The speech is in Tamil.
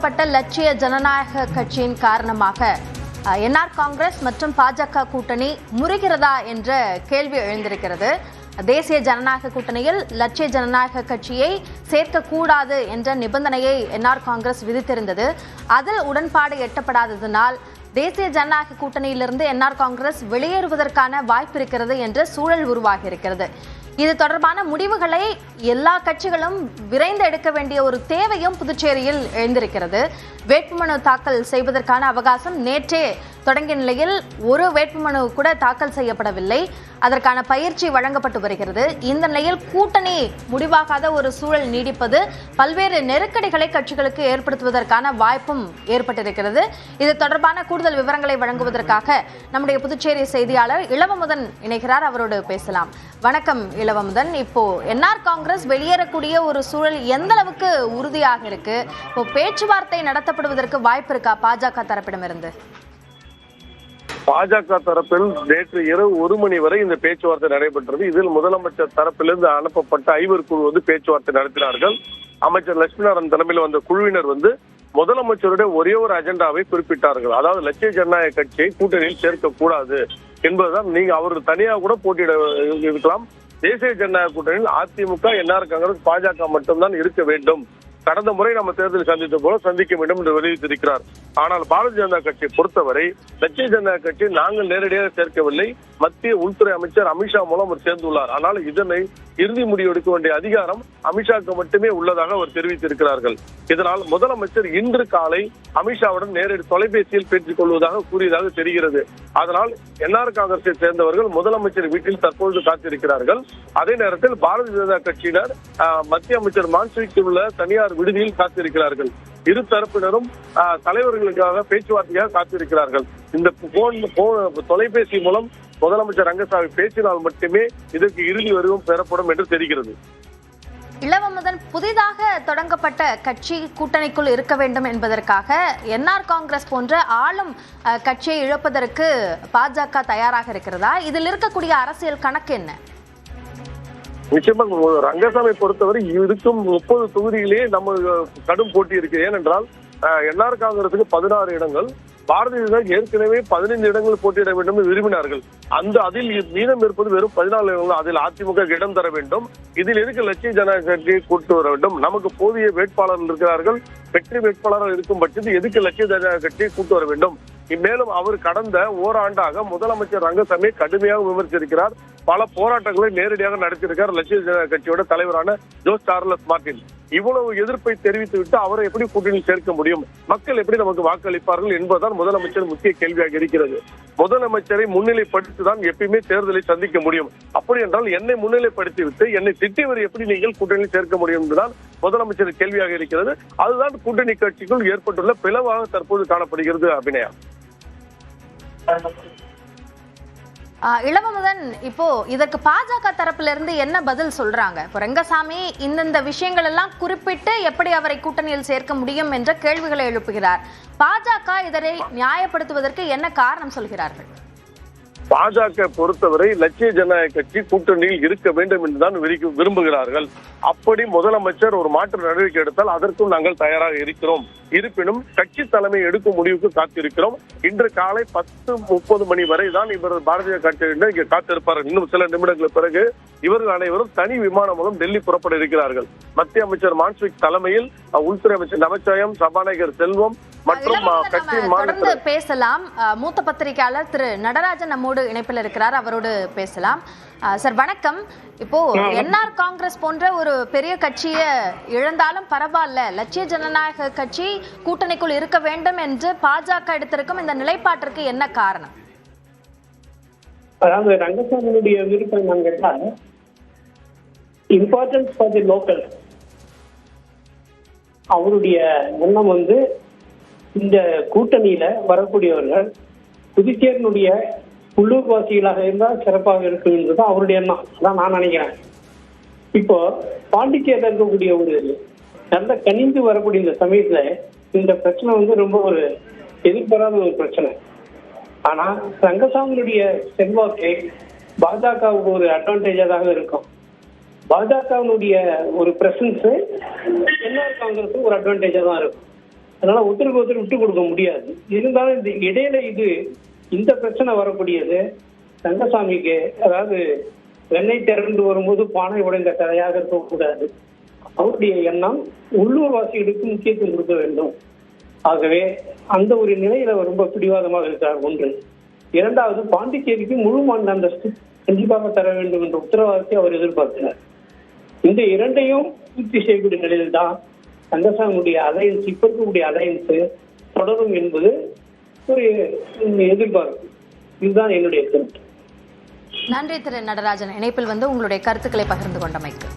தொடங்கப்பட்ட லட்சிய ஜனநாயக கட்சியின் காரணமாக என்ஆர் காங்கிரஸ் மற்றும் பாஜக கூட்டணி முறிகிறதா என்ற கேள்வி எழுந்திருக்கிறது. தேசிய ஜனநாயக கூட்டணியில் லட்சிய ஜனநாயக கட்சியை சேர்க்கக்கூடாது என்ற நிபந்தனையை என்ஆர் காங்கிரஸ் விதித்திருந்தது. அதில் உடன்பாடு எட்டப்படாததனால் தேசிய ஜனநாயக கூட்டணியிலிருந்து என்ஆர் காங்கிரஸ் வெளியேறுவதற்கான வாய்ப்பு இருக்கிறது என்ற சூழல் உருவாகி இருக்கிறது. இது தொடர்பான முடிவுகளை எல்லா கட்சிகளும் விரைந்து எடுக்க வேண்டிய ஒரு தேவையும் புதுச்சேரியில் எழுந்திருக்கிறது. வேட்புமனு தாக்கல் செய்வதற்கான அவகாசம் நேற்றே தொடங்கிய நிலையில் ஒரு வேட்புமனு கூட தாக்கல் செய்யப்படவில்லை. அதற்கான பயிற்சி வழங்கப்பட்டு வருகிறது. இந்த நிலையில் கூட்டணி முடிவாகாத ஒரு சூழல் நீடிப்பது பல்வேறு நெருக்கடிகளை கட்சிகளுக்கு ஏற்படுத்துவதற்கான வாய்ப்பும் ஏற்பட்டிருக்கிறது. இது தொடர்பான கூடுதல் விவரங்களை வழங்குவதற்காக நம்முடைய புதுச்சேரி செய்தியாளர் இளவமுதன் இணைகிறார். அவரோடு பேசலாம். வணக்கம் இளவமுதன். இப்போ என்ஆர் காங்கிரஸ் வெளியேறக்கூடிய ஒரு சூழல் எந்த அளவுக்கு உறுதியாக இருக்கு? இப்போ பேச்சுவார்த்தை நடத்தப்படுவதற்கு வாய்ப்பு இருக்கா பாஜக தரப்பிடமிருந்து? பாஜக தரப்பில் நேற்று இரவு 1 மணி வரை இந்த பேச்சுவார்த்தை நடைபெற்றது. இதில் முதலமைச்சர் தரப்பிலிருந்து அனுப்பப்பட்ட 5 குழு பேச்சுவார்த்தை நடத்தினார்கள். அமைச்சர் லட்சுமிநாராயணன் தலைமையில் வந்த குழுவினர் முதலமைச்சருடைய ஒரே ஒரு அஜெண்டாவை குறிப்பிட்டார்கள். அதாவது லட்சிய ஜனநாயக கட்சியை கூட்டணியில் சேர்க்கக்கூடாது என்பதுதான். நீங்க அவர்கள் தனியாக கூட போட்டியிட இருக்கலாம். தேசிய ஜனநாயக கூட்டணியில் அதிமுக, என்ஆர் காங்கிரஸ், பாஜக மட்டும்தான் இருக்க வேண்டும். கடந்த முறை நம்ம தேர்தலில் சந்தித்த போல சந்திக்க வேண்டும் என்று வெளியிட்டிருக்கிறார். ஆனால் பாரதிய ஜனதா கட்சியை பொறுத்தவரை லட்சிய ஜனநாயக கட்சி நாங்கள் நேரடியாக சேர்க்கவில்லை. மத்திய உள்துறை அமைச்சர் அமித்ஷா மூலம் அவர் சேர்ந்துள்ளார். ஆனால் இதனை இறுதி முடிவு எடுக்க வேண்டிய அதிகாரம் அமித்ஷாவுக்கு மட்டுமே உள்ளதாக அவர் தெரிவித்திருக்கிறார்கள். இதனால் முதலமைச்சர் இன்று காலை அமித்ஷாவுடன் நேரடி தொலைபேசியில் பேசிக் கொள்வதாக கூறியதாக தெரிகிறது. அதனால் என்ஆர் காங்கிரஸை சேர்ந்தவர்கள் முதலமைச்சர் வீட்டில் தற்போது காத்திருக்கிறார்கள். அதே நேரத்தில் பாரதிய ஜனதா கட்சியினர் மத்திய அமைச்சர் மான்ஸ்விக்கில் உள்ள தனியார் விடுதியில் காத்திருக்கிறார்கள். இரு தரப்பினரும் தலைவர்களுக்காக பேச்சுவார்த்தையாக காத்திருக்கிறார்கள். இந்த தொலைபேசி மூலம் முதலமைச்சர் ரங்கசாமி பேசினால் மட்டுமே இதற்கு இறுதி வடிவம் பெறப்படும் என்று தெரிகிறது. இளவமுதன், புதிதாக தொடங்கப்பட்ட கட்சி கூட்டணிக்குள் இருக்க வேண்டும் என்பதற்காக என்ஆர் காங்கிரஸ் போன்ற ஆளும் கட்சியை இழப்பதற்கு பாஜக தயாராக இருக்கிறதா? இதில் இருக்கக்கூடிய அரசியல் கணக்கு என்ன? நிச்சயமாக ரங்கசாமி பொறுத்தவரை இருக்கும் 30 தொகுதியிலேயே நம்ம கடும் போட்டி இருக்கு. ஏனென்றால் என்ஆர் காங்கிரசுக்கு 16 இடங்கள், பாரதிய ஜனதா ஏற்கனவே 15 இடங்கள் போட்டியிட வேண்டும் என்று விரும்பினார்கள். அதில் மீதம் இருப்பது வெறும் 14 இடங்கள். அதில் அதிமுக இடம் தர வேண்டும். இதில் எதுக்கு லட்சிய ஜனநாயக கட்சியை கூட்டு வர வேண்டும்? நமக்கு போதிய வேட்பாளர்கள் இருக்கிறார்கள். வெற்றி வேட்பாளர்கள் இருக்கும் பட்சத்தில் எதுக்கு லட்சிய ஜனநாயக கட்சியை கூட்டு வர வேண்டும்? மேலும் அவர் கடந்த ஓராண்டாக முதலமைச்சர் ரங்கசாமி கடுமையாக விமர்சித்திருக்கிறார். பல போராட்டங்களை நேரடியாக நடத்தியிருக்கார் லட்சிய ஜனநாயக கட்சியோட தலைவரான ஜோஸ் சார்லஸ் மார்டின். இவ்வளவு எதிர்ப்பை தெரிவித்துவிட்டு அவரை எப்படி கூட்டணியில் சேர்க்க முடியும்? மக்கள் எப்படி நமக்கு வாக்களிப்பார்கள் என்பதுதான் முதலமைச்சர் முக்கிய கேள்வியாக இருக்கிறது. முதலமைச்சரை முன்னிலைப்படுத்திதான் எப்பயுமே தேர்தலை சந்திக்க முடியும். அப்படி என்றால் என்னை முன்னிலைப்படுத்திவிட்டு என்னை திட்டியவர் எப்படி நீங்கள் கூட்டணியில் சேர்க்க முடியும் என்றுதான் முதலமைச்சர் கேள்வியாக இருக்கிறது. அதுதான் கூட்டணி கட்சிக்குள் ஏற்பட்டுள்ள பிளவாக தற்போது காணப்படுகிறது. அபிநயா. இளவமுதன், இப்போ இதற்கு பாஜக தரப்புல இருந்து என்ன பதில் சொல்றாங்க? இப்போ ரங்கசாமி இந்த விஷயங்கள் எல்லாம் குறிப்பிட்டு எப்படி அவரை கூட்டணியில் சேர்க்க முடியும் என்ற கேள்விகளை எழுப்புகிறார். பாஜக இதனை நியாயப்படுத்துவதற்கு என்ன காரணம் சொல்கிறார்கள்? பாஜக பொறுத்தவரை லட்சிய ஜனநாயக கட்சி கூட்டணியில் இருக்க வேண்டும் என்றுதான் விரும்புகிறார்கள். அப்படி முதலமைச்சர் ஒரு மாற்று நடவடிக்கை எடுத்தால் அதற்கும் நாங்கள் தயாராக இருக்கிறோம். இருப்பினும் கட்சி தலைமை எடுக்கும் முடிவுக்கு காத்திருக்கிறோம். இன்று காலை 10:30 மணி வரை தான் இவர் பாரதிய கட்சியினர் இங்கே காத்திருப்பார்கள். இன்னும் சில நிமிடங்கள் பிறகு இவர்கள் அனைவரும் தனி விமானம் மூலம் டெல்லி புறப்பட இருக்கிறார்கள். மத்திய அமைச்சர் மான்ஸ்விக் தலைமையில் உள்துறை அமைச்சர் நமச்சிவாயம், சபாநாயகர் செல்வம் மற்றும் கட்சியின் தொடர்ந்து பேசலாம். மூத்த பத்திரிகையாளர் திரு நடராஜன் நம்மோடு இணைப்பில் இருக்கிறார். அவரோடு பேசலாம். சார் வணக்கம். இப்போ என்ஆர் காங்கிரஸ் போன்ற ஒரு பெரிய கட்சியை இழந்தாலும் பரவாயில்ல, லட்சிய ஜனநாயக கட்சி கூட்டணிக்குள் இருக்க வேண்டும் என்று பாஜக எடுத்திருக்கும் இந்த நிலைப்பாட்டிற்கு என்ன காரணம்? அதாவது ரங்கசாமியுடைய விருப்பம் என்னன்னா இம்பார்ட்டன்ஸ் ஃபார் தி லோக்கல். அவருடைய எண்ணம் இந்த கூட்டணியில வரக்கூடியவர்கள் புதுச்சேரியினுடைய உள்ளூர்வாசிகளாக இருந்தால் சிறப்பாக இருக்கும் என்பது அவருடைய எண்ணம். அதான் நான் நினைக்கிறேன். இப்போ பாண்டிச்சேரியில் இருக்கக்கூடிய ஒரு நல்ல கனிந்து வரக்கூடிய இந்த சமயத்துல இந்த பிரச்சனை ரொம்ப ஒரு எதிர்பாராத ஒரு பிரச்சனை. ஆனா ரங்கசாமியுடைய செல்வாக்கை பாஜகவுக்கு ஒரு அட்வான்டேஜாக இருக்கும். பாஜகவினுடைய ஒரு பிரசன்ஸ் என்ஆர் காங்கிரஸுக்கு ஒரு அட்வான்டேஜா தான் இருக்கும். அதனால ஒருத்தருக்கு ஒருத்தர் விட்டு கொடுக்க முடியாது. இருந்தாலும் இந்த இடையில இந்த பிரச்சனை வரக்கூடியது ரங்கசாமிக்கு, அதாவது வெண்ணெய் திரண்டு வரும்போது பானை உடைந்த கதையாக இருக்கக்கூடாது. அவருடைய எண்ணம் உள்ளூர் வாசிகளுக்கு முக்கியத்துவம் கொடுக்க வேண்டும். ஆகவே அந்த ஒரு நிலையில ரொம்ப பிடிவாதமாக இருக்கிறார். ஒன்று. இரண்டாவது, பாண்டிச்சேரிக்கு முழு மாநில அந்தஸ்து கண்டிப்பாக தர வேண்டும் என்ற உத்தரவாதத்தை அவர் எதிர்பார்க்கிறார். இந்த இரண்டையும் பூர்த்தி செய்யக்கூடிய நிலையில்தான் ரங்கசாமியுடைய அலையன்ஸ், இப்ப இருக்கக்கூடிய அலையன்ஸ் தொடரும் என்பது ஒரு எதிர்பார்ப்பு. இதுதான் என்னுடைய கருத்து. நன்றி திரு நடராஜன், இணைப்பில் வந்து உங்களுடைய கருத்துக்களை பகிர்ந்து கொண்டமைக்கு.